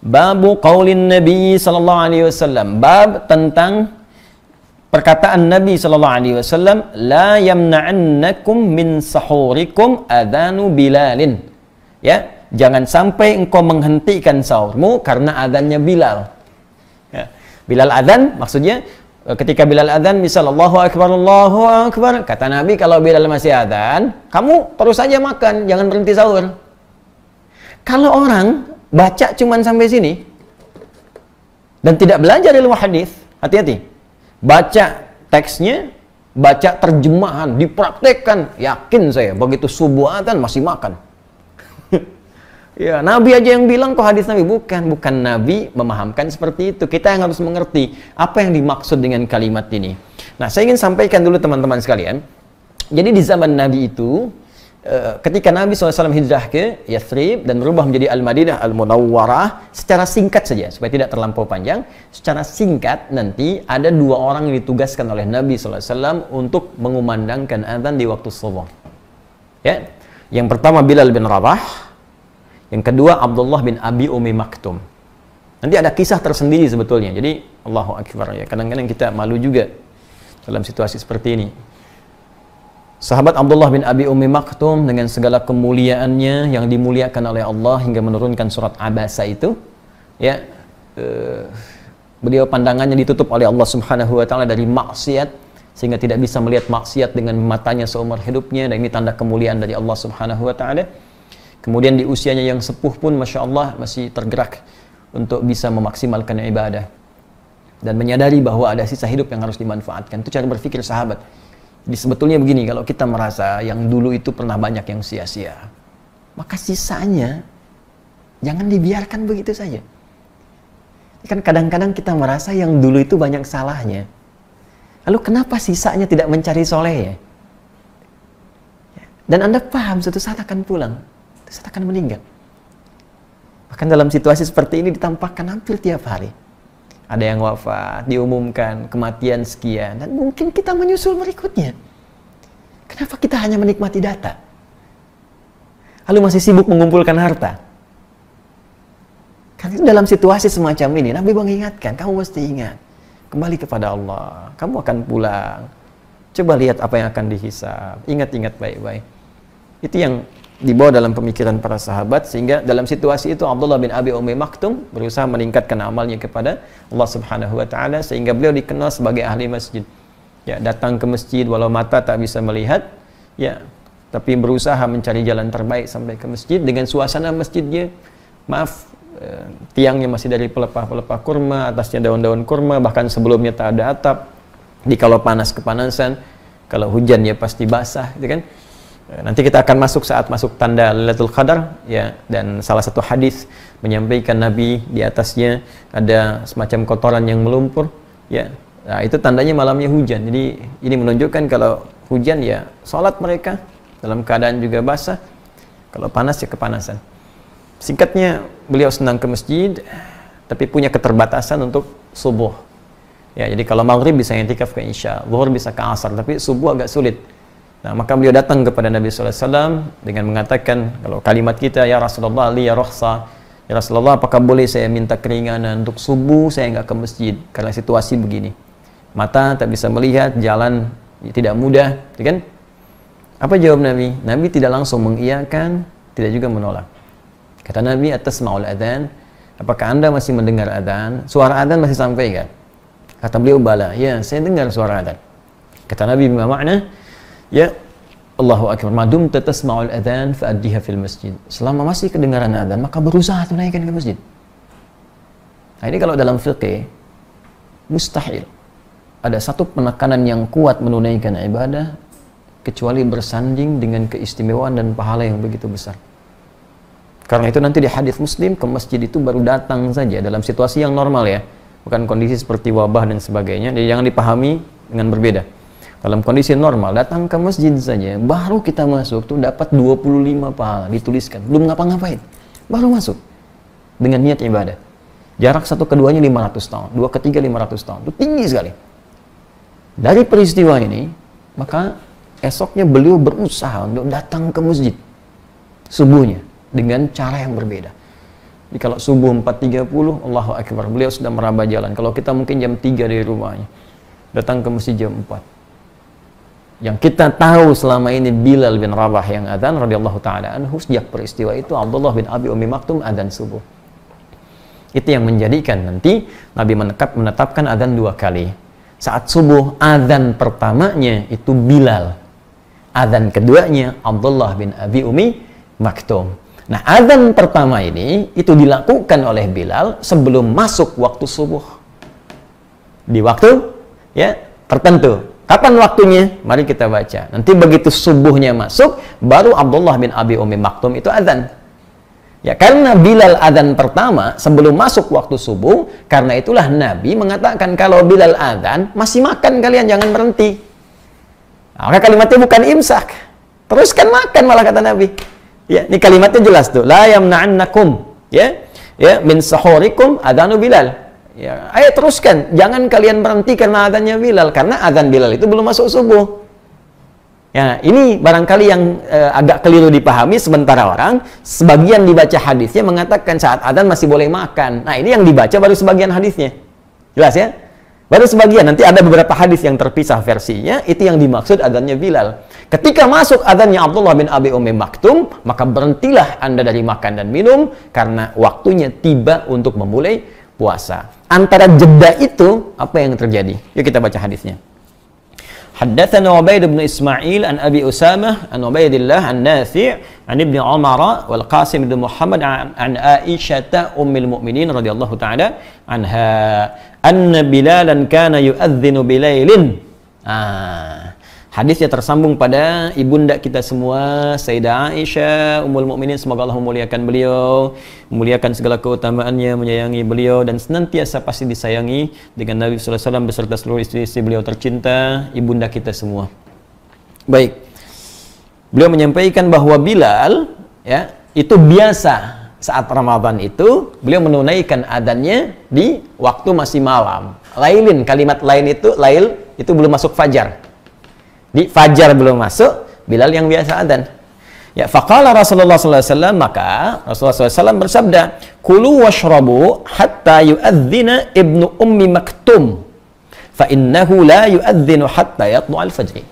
Babu qaulin Nabi sallallahu alaihi wasallam. Bab tentang perkataan Nabi sallallahu alaihi wasallam, la yamna'annakum min sahurikum adanu Bilalin. Ya, jangan sampai engkau menghentikan sahurmu karena azannya Bilal. Ya. Bilal azan maksudnya ketika Bilal azan misal Allahu Akbar, kata Nabi kalau Bilal masih azan, kamu terus saja makan, jangan berhenti sahur. Kalau orang baca cuman sampai sini dan tidak belajar ilmu hadis, hati-hati. Baca teksnya, baca terjemahan, dipraktekkan, yakin saya begitu subuh azan masih makan. Ya, Nabi aja yang bilang kok hadis Nabi, bukan Nabi memahamkan seperti itu. Kita yang harus mengerti apa yang dimaksud dengan kalimat ini. Nah, saya ingin sampaikan dulu teman-teman sekalian. Jadi di zaman Nabi itu, ketika Nabi SAW hijrah ke Yathrib dan berubah menjadi Al-Madinah Al-Munawwarah, secara singkat saja, supaya tidak terlampau panjang, secara singkat nanti ada dua orang yang ditugaskan oleh Nabi SAW untuk mengumandangkan azan di waktu subuh. Ya. Yang pertama Bilal bin Rabah, yang kedua Abdullah bin Abi Ummi Maktum. Nanti ada kisah tersendiri sebetulnya. Jadi Allahu Akbar ya. Kadang-kadang kita malu juga dalam situasi seperti ini. Sahabat Abdullah bin Abi Ummi Maktum dengan segala kemuliaannya yang dimuliakan oleh Allah hingga menurunkan surat Abasa itu, ya, beliau pandangannya ditutup oleh Allah Subhanahu wa taala dari maksiat sehingga tidak bisa melihat maksiat dengan matanya seumur hidupnya, dan ini tanda kemuliaan dari Allah Subhanahu wa taala. Kemudian di usianya yang sepuh pun Masya Allah masih tergerak untuk bisa memaksimalkan ibadah dan menyadari bahwa ada sisa hidup yang harus dimanfaatkan. Itu cara berpikir sahabat. Jadi sebetulnya begini, kalau kita merasa yang dulu itu pernah banyak yang sia-sia, maka sisanya jangan dibiarkan begitu saja. Kan kadang-kadang kita merasa yang dulu itu banyak salahnya, lalu kenapa sisanya tidak mencari soleh ya? Dan Anda paham suatu saat akan pulang, suatu saat akan meninggal. Bahkan dalam situasi seperti ini ditampakkan hampir tiap hari. Ada yang wafat, diumumkan kematian sekian, dan mungkin kita menyusul berikutnya. Kenapa kita hanya menikmati data? Lalu masih sibuk mengumpulkan harta? Karena dalam situasi semacam ini, Nabi mengingatkan, kamu mesti ingat, kembali kepada Allah, kamu akan pulang. Coba lihat apa yang akan dihisab, ingat-ingat baik-baik. Itu yang dibawa dalam pemikiran para sahabat, sehingga dalam situasi itu Abdullah bin Abi Ummi Maktum berusaha meningkatkan amalnya kepada Allah Subhanahu wa taala sehingga beliau dikenal sebagai ahli masjid. Ya, datang ke masjid walau mata tak bisa melihat, ya, tapi berusaha mencari jalan terbaik sampai ke masjid dengan suasana masjidnya. Tiangnya masih dari pelepah-pelepah kurma, atasnya daun-daun kurma, bahkan sebelumnya tak ada atap. Di kalau panas kepanasan, kalau hujan ya pasti basah, gitu kan? Nanti kita akan masuk saat masuk tanda Lailatul Qadar, ya, dan salah satu hadis menyampaikan Nabi di atasnya ada semacam kotoran yang melumpur, ya. Nah, itu tandanya malamnya hujan. Jadi ini menunjukkan kalau hujan ya salat mereka dalam keadaan juga basah, kalau panas ya kepanasan. Singkatnya, beliau senang ke masjid tapi punya keterbatasan untuk subuh. Ya, jadi kalau maghrib bisa i'tikaf ke isya, zuhur bisa ke asar, tapi subuh agak sulit. Nah, maka beliau datang kepada Nabi SAW dengan mengatakan, kalau kalimat kita, ya Rasulullah, li ya rukhsah, ya Rasulullah, apakah boleh saya minta keringanan untuk subuh saya nggak ke masjid karena situasi begini, mata tak bisa melihat, jalan tidak mudah, kan? Apa jawab Nabi? Nabi tidak langsung mengiyakan, tidak juga menolak. Kata Nabi, atasma'ul adzan, apakah anda masih mendengar adzan? Suara adzan masih sampai kan? Kata beliau, bala, ya saya dengar suara adzan. Kata Nabi, bima makna? Ya, Allahu Akbar, madum tasma'ul adzan fa'addiha fil masjid. Selama masih kedengaran adzan, maka berusaha tunaikan ke masjid. Nah, ini kalau dalam fiqh mustahil ada satu penekanan yang kuat menunaikan ibadah kecuali bersanding dengan keistimewaan dan pahala yang begitu besar. Karena itu nanti di hadis Muslim, ke masjid itu baru datang saja dalam situasi yang normal ya, bukan kondisi seperti wabah dan sebagainya. Jadi jangan dipahami dengan berbeda. Dalam kondisi normal, datang ke masjid saja, baru kita masuk tuh dapat 25 pahala, dituliskan. Belum ngapa-ngapain, baru masuk dengan niat ibadah. Jarak satu keduanya 500 tahun, dua ketiga 500 tahun. Itu tinggi sekali. Dari peristiwa ini, maka esoknya beliau berusaha untuk datang ke masjid subuhnya dengan cara yang berbeda. Kalau subuh 4.30, Allahu Akbar, beliau sudah meraba jalan. Kalau kita mungkin jam 3 dari rumahnya, datang ke masjid jam 4. Yang kita tahu selama ini Bilal bin Rabah yang adzan radhiyallahu taala anhu, sejak peristiwa itu Abdullah bin Abi Ummi Maktum adzan subuh. Itu yang menjadikan nanti Nabi menetapkan adzan 2 kali. Saat subuh, adzan pertamanya itu Bilal. Adzan keduanya Abdullah bin Abi Ummi Maktum. Nah, adzan pertama ini itu dilakukan oleh Bilal sebelum masuk waktu subuh. Di waktu ya tertentu. Kapan waktunya? Mari kita baca. Nanti begitu subuhnya masuk, baru Abdullah bin Abi Ummi Maktum itu adzan. Ya, karena Bilal adzan pertama sebelum masuk waktu subuh, karena itulah Nabi mengatakan kalau Bilal adzan, masih makan kalian, jangan berhenti. Nah, maka kalimatnya bukan imsak. Teruskan makan malah kata Nabi. Ya, ini kalimatnya jelas tuh. La yamna'annakum ya min sahurikum adzanu Bilal. Ya, ayo teruskan, jangan kalian berhenti karena adzannya Bilal, karena adzan Bilal itu belum masuk subuh. Ya, ini barangkali yang agak keliru dipahami sementara orang. Sebagian dibaca hadisnya mengatakan saat adzan masih boleh makan. Nah, ini yang dibaca baru sebagian hadisnya. Jelas ya? Baru sebagian, nanti ada beberapa hadis yang terpisah versinya, itu yang dimaksud adzannya Bilal. Ketika masuk adzannya Abdullah bin Abi Ummi Maktum, maka berhentilah Anda dari makan dan minum, karena waktunya tiba untuk memulai puasa. Antara jeda itu, apa yang terjadi? Yuk kita baca hadisnya. Haddatsana Ubaid bin Ismail an Abi Usamah an Ubaidillah an Nafi' an Ibnu Umar wal Qasim bin Muhammad an Aisyah ummul mukminin radhiyallahu taala anha anna Bilalan kana yu'adzinu bilailin. Hadisnya tersambung pada ibunda kita semua, Sayyidah Aisyah ummul mukminin, semoga Allah memuliakan beliau, memuliakan segala keutamaannya, menyayangi beliau dan senantiasa pasti disayangi dengan Nabi sallallahu alaihi wasallam beserta seluruh istri-istri beliau tercinta, ibunda kita semua. Baik. Beliau menyampaikan bahwa Bilal ya, itu biasa saat Ramadan itu beliau menunaikan adzannya di waktu masih malam. Lailin, kalimat lain itu lail itu belum masuk fajar. Di fajar belum masuk, Bilal yang biasa adzan. Ya, faqala Rasulullah sallallahu alaihi wasallam, maka Rasulullah sallallahu alaihi wasallam bersabda, "Kulu washrabu hatta yu'adzina Ibnu Ummi Maktum, fa innahu la yu'adzinu hatta yatlu'al fajr."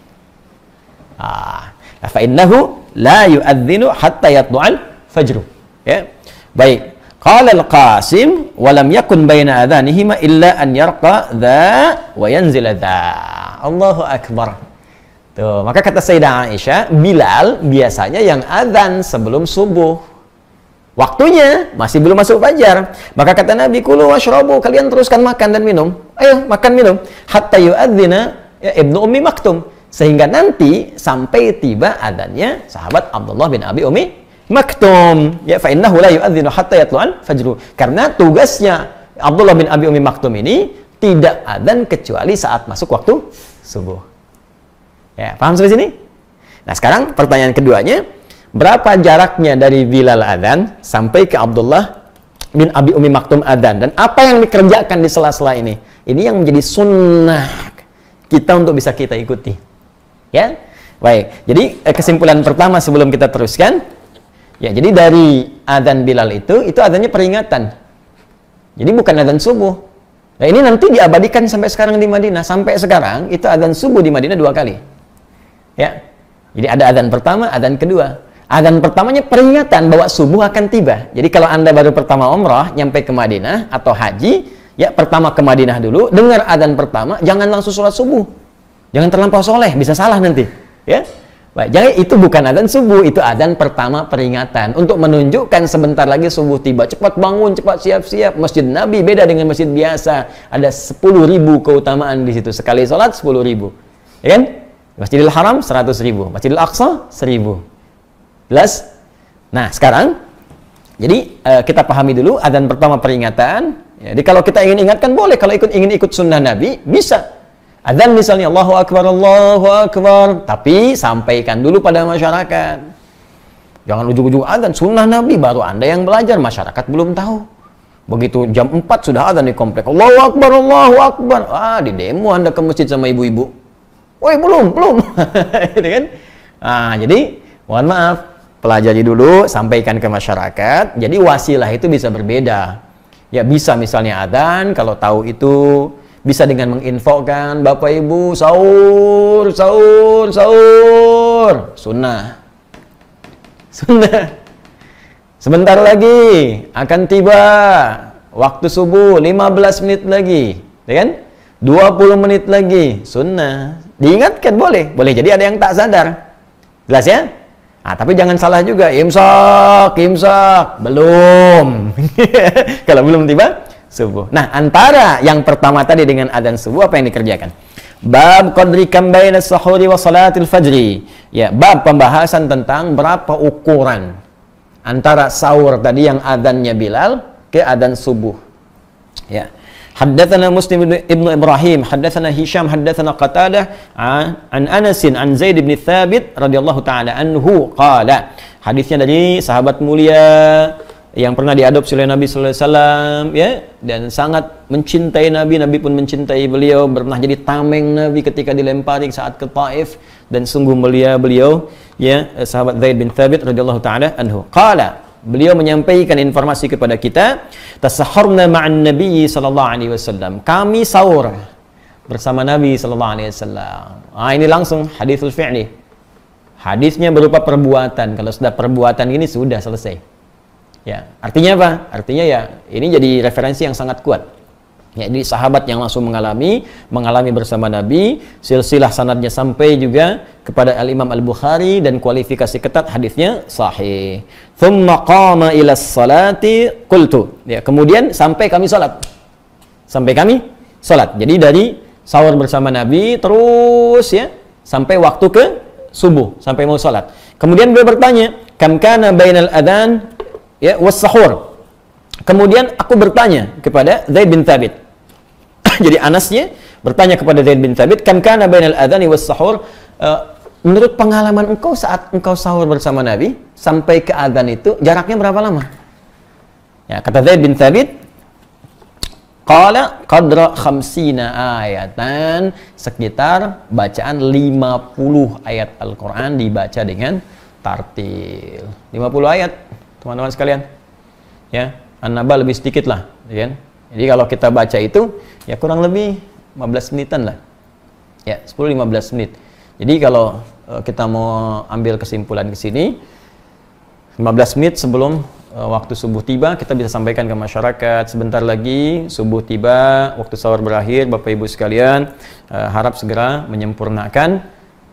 Fa innahu la yu'adzinu hatta yatlu'al fajr. Ya. Baik. Qala al-Qasim wa lam yakun baina adhanihima illa an yarqa dha wa yanzila dha. Allahu akbar. Tuh, maka kata Sayyidah Aisyah, Bilal biasanya yang adzan sebelum subuh. Waktunya masih belum masuk fajar. Maka kata Nabi, kulu washrabu, kalian teruskan makan dan minum. Ayo, makan minum. Hatta yu'adzina ya, Ibnu Ummi Maktum. Sehingga nanti sampai tiba adzannya sahabat Abdullah bin Abi Ummi Maktum. Ya, fa innahu la yu'adzinu hatta yatlu'al fajru. Karena tugasnya Abdullah bin Abi Ummi Maktum ini tidak adzan kecuali saat masuk waktu subuh. Ya, paham sampai sini? Nah, sekarang pertanyaan keduanya, berapa jaraknya dari Bilal adzan sampai ke Abdullah bin Abi Ummi Maktum adzan, dan apa yang dikerjakan di sela-sela ini? Ini yang menjadi sunnah kita untuk bisa kita ikuti. Ya, baik. Jadi kesimpulan pertama sebelum kita teruskan, ya, jadi dari adzan Bilal itu adzannya peringatan. Jadi bukan adzan subuh. Nah, ini nanti diabadikan sampai sekarang di Madinah. Sampai sekarang itu adzan subuh di Madinah 2 kali. Ya, jadi ada adzan pertama, adzan kedua. Adzan pertamanya peringatan bahwa subuh akan tiba. Jadi kalau Anda baru pertama umrah, nyampe ke Madinah atau haji, ya pertama ke Madinah dulu, dengar adzan pertama, jangan langsung sholat subuh. Jangan terlampau soleh, bisa salah nanti. Ya, baik. Jadi itu bukan adzan subuh, itu adzan pertama peringatan untuk menunjukkan sebentar lagi subuh tiba. Cepat bangun, cepat siap-siap. Masjid Nabi beda dengan masjid biasa. Ada 10.000 keutamaan di situ. Sekali sholat 10.000. Ya kan? Masjidil Haram 100.000, Masjidil Aqsa 1.000. Jelas? Nah, sekarang jadi kita pahami dulu adzan pertama peringatan. Jadi kalau kita ingin ingatkan boleh, kalau ingin ikut sunnah Nabi bisa. Adzan misalnya Allahu Akbar, tapi sampaikan dulu pada masyarakat. Jangan ujug-ujug adzan sunnah Nabi baru Anda yang belajar, masyarakat belum tahu. Begitu jam 4 sudah adzan di komplek. Allahu Akbar. Di demo Anda ke masjid sama ibu-ibu. Woi, belum. Gitu kan? Nah, jadi mohon maaf, pelajari dulu, sampaikan ke masyarakat. Jadi wasilah itu bisa berbeda. Ya bisa misalnya adzan, kalau tahu itu bisa dengan menginfokan Bapak Ibu sahur, sahur, sahur. Sunnah. Sunnah. Sebentar lagi akan tiba waktu subuh, 15 menit lagi, ya kan? 20 menit lagi, sunnah. Diingatkan boleh. Boleh jadi ada yang tak sadar. Jelas ya? Ah, tapi jangan salah juga, imsak, imsak. Belum. Kalau belum tiba subuh. Nah, antara yang pertama tadi dengan adzan subuh, apa yang dikerjakan? Bab qadri kam baina as-sahuri wa salatil fajri. Ya, bab pembahasan tentang berapa ukuran antara sahur tadi yang adzannya Bilal ke adzan subuh. Ya. Haddatsana Muslim ibnu Ibrahim, haddatsana Hisham, haddatsana Qatadah an Anas an Zaid bin Thabit radhiyallahu taala anhu qala. Hadisnya dari sahabat mulia yang pernah diadopsi oleh Nabi sallallahu alaihi wasallam, ya, dan sangat mencintai Nabi, Nabi pun mencintai beliau, pernah jadi tameng Nabi ketika dilempari saat ke Taif, dan sungguh mulia beliau, ya, sahabat Zaid bin Thabit radhiyallahu taala anhu. Qala, beliau menyampaikan informasi kepada kita, tasahharna ma'an Nabi sallallahu alaihi wasallam. Kami sahur bersama Nabi sallallahu alaihi wasallam. Ini langsung haditsul fi'li. Hadisnya berupa perbuatan. Kalau sudah perbuatan ini sudah selesai. Ya, artinya apa? Artinya ya ini jadi referensi yang sangat kuat. Ya, jadi sahabat yang langsung mengalami bersama Nabi, silsilah sanadnya sampai juga kepada Al-Imam Al-Bukhari dan kualifikasi ketat hadisnya sahih. Tsumma qama ila sholati qultu. Ya, kemudian sampai kami salat. Sampai kami salat. Jadi dari sahur bersama Nabi terus ya sampai waktu ke subuh, sampai mau salat. Kemudian beliau bertanya, "Kam kana bainal adzan ya was sahur?" Kemudian aku bertanya kepada Zaid bin Thabit. Jadi Anasnya bertanya kepada Zaid bin Thabit, "Kam kana bainal adzani was sahur?" Menurut pengalaman engkau saat engkau sahur bersama Nabi sampai ke adzan itu jaraknya berapa lama? Ya, kata Zaid bin Thabit, qala qadra 50 ayatan, sekitar bacaan 50 ayat Al-Qur'an dibaca dengan tartil. 50 ayat, teman-teman sekalian. Ya, An-Naba lebih sedikit lah, ya kan? Jadi kalau kita baca itu ya kurang lebih 15 menitan lah. Ya, 10-15 menit. Jadi kalau kita mau ambil kesimpulan ke sini, 15 menit sebelum waktu subuh tiba, kita bisa sampaikan ke masyarakat, sebentar lagi subuh tiba, waktu sahur berakhir, Bapak Ibu sekalian, harap segera menyempurnakan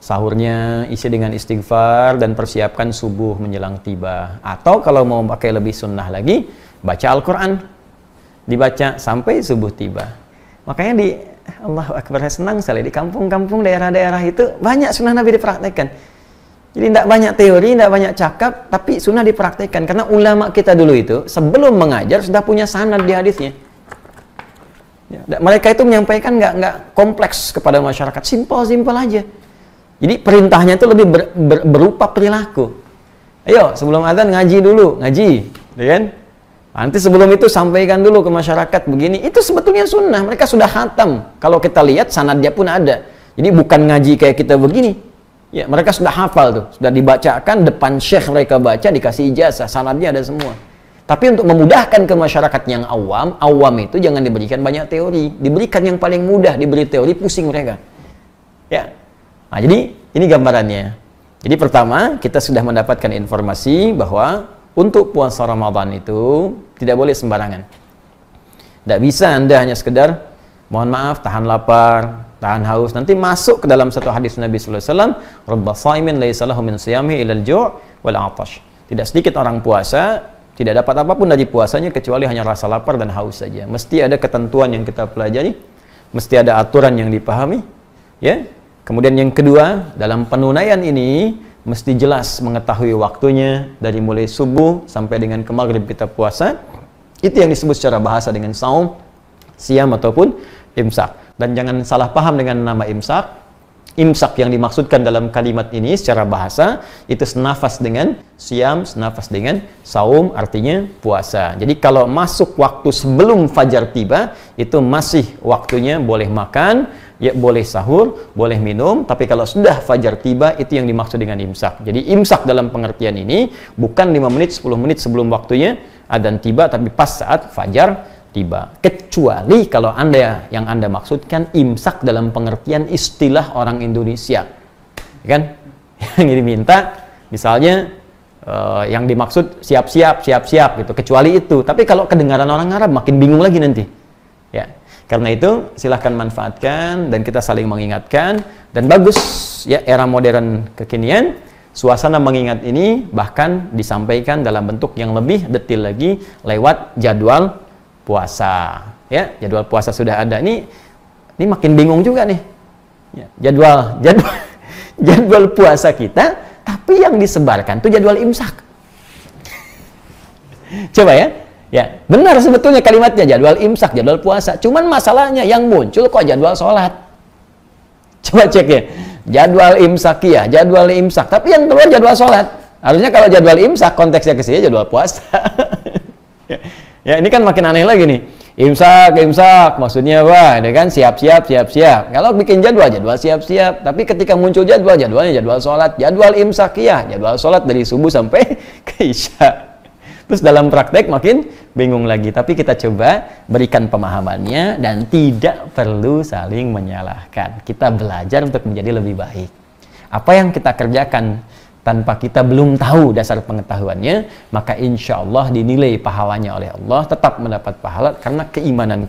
sahurnya, isi dengan istighfar dan persiapkan subuh menjelang tiba. Atau kalau mau pakai lebih sunnah lagi, baca Al-Quran, dibaca sampai subuh tiba. Makanya di Allahu Akbar, senang sekali di kampung-kampung daerah-daerah itu banyak sunnah Nabi dipraktekkan. Jadi tidak banyak teori, tidak banyak cakap, tapi sunnah dipraktekkan. Karena ulama kita dulu itu sebelum mengajar sudah punya sanad di hadisnya. Ya, mereka itu menyampaikan nggak kompleks kepada masyarakat, simpel aja. Jadi perintahnya itu lebih berupa perilaku. Ayo sebelum adzan ngaji dulu, ngaji, ya kan? Nanti sebelum itu sampaikan dulu ke masyarakat begini. Itu sebetulnya sunnah. Mereka sudah khatam. Kalau kita lihat sanadnya pun ada. Jadi bukan ngaji kayak kita begini. Ya, mereka sudah hafal tuh. Sudah dibacakan depan syekh, mereka baca, dikasih ijazah. Sanadnya ada semua. Tapi untuk memudahkan ke masyarakat yang awam itu jangan diberikan banyak teori. Diberikan yang paling mudah. Diberi teori pusing mereka. Ya. Nah, jadi ini gambarannya. Jadi pertama kita sudah mendapatkan informasi bahwa untuk puasa Ramadan itu tidak boleh sembarangan. Tidak bisa Anda hanya sekedar mohon maaf tahan lapar, tahan haus, nanti masuk ke dalam satu hadis Nabi sallallahu alaihi wasallam, "Rubba shaimin laisa lahu min siyamihi illa al-ju' wal 'atash." Tidak sedikit orang puasa tidak dapat apapun dari puasanya kecuali hanya rasa lapar dan haus saja. Mesti ada ketentuan yang kita pelajari, mesti ada aturan yang dipahami, ya. Kemudian yang kedua, dalam penunaian ini mesti jelas mengetahui waktunya dari mulai subuh sampai dengan ke maghrib kita puasa. Itu yang disebut secara bahasa dengan saum, siam ataupun imsak. Dan jangan salah paham dengan nama imsak. Imsak yang dimaksudkan dalam kalimat ini secara bahasa itu senafas dengan siam, senafas dengan saum, artinya puasa. Jadi kalau masuk waktu sebelum fajar tiba, itu masih waktunya boleh makan, ya boleh sahur, boleh minum, tapi kalau sudah fajar tiba, itu yang dimaksud dengan imsak. Jadi imsak dalam pengertian ini bukan 5 menit, 10 menit sebelum waktunya adzan tiba, tapi pas saat fajar tiba. Kecuali kalau yang Anda maksudkan imsak dalam pengertian istilah orang Indonesia. Kan? Yang diminta, misalnya yang dimaksud siap-siap gitu. Kecuali itu. Tapi kalau kedengaran orang Arab makin bingung lagi nanti. Ya. Karena itu silahkan manfaatkan dan kita saling mengingatkan, dan bagus ya era modern kekinian suasana mengingat ini bahkan disampaikan dalam bentuk yang lebih detail lagi lewat jadwal puasa. Ya, jadwal puasa sudah ada. Ini makin bingung juga nih. Ya, jadwal puasa kita, tapi yang disebarkan itu jadwal imsak. Coba ya. Ya, benar sebetulnya kalimatnya jadwal imsak, jadwal puasa. Cuman masalahnya yang muncul kok jadwal sholat. Coba cek ya. Jadwal imsakiyah, jadwal imsak. Tapi yang keluar jadwal sholat. Harusnya kalau jadwal imsak konteksnya ke sini jadwal puasa. Ya, ini kan makin aneh lagi nih. Imsak, maksudnya wah, ini kan siap-siap. Kalau bikin jadwal siap-siap. Tapi ketika muncul jadwalnya jadwal sholat. Jadwal imsakiyah, jadwal sholat dari subuh sampai ke isya. Terus dalam praktek makin bingung lagi. Tapi kita coba berikan pemahamannya dan tidak perlu saling menyalahkan. Kita belajar untuk menjadi lebih baik. Apa yang kita kerjakan tanpa kita belum tahu dasar pengetahuannya, maka insya Allah dinilai pahalanya oleh Allah, tetap mendapat pahala karena keimanan kita.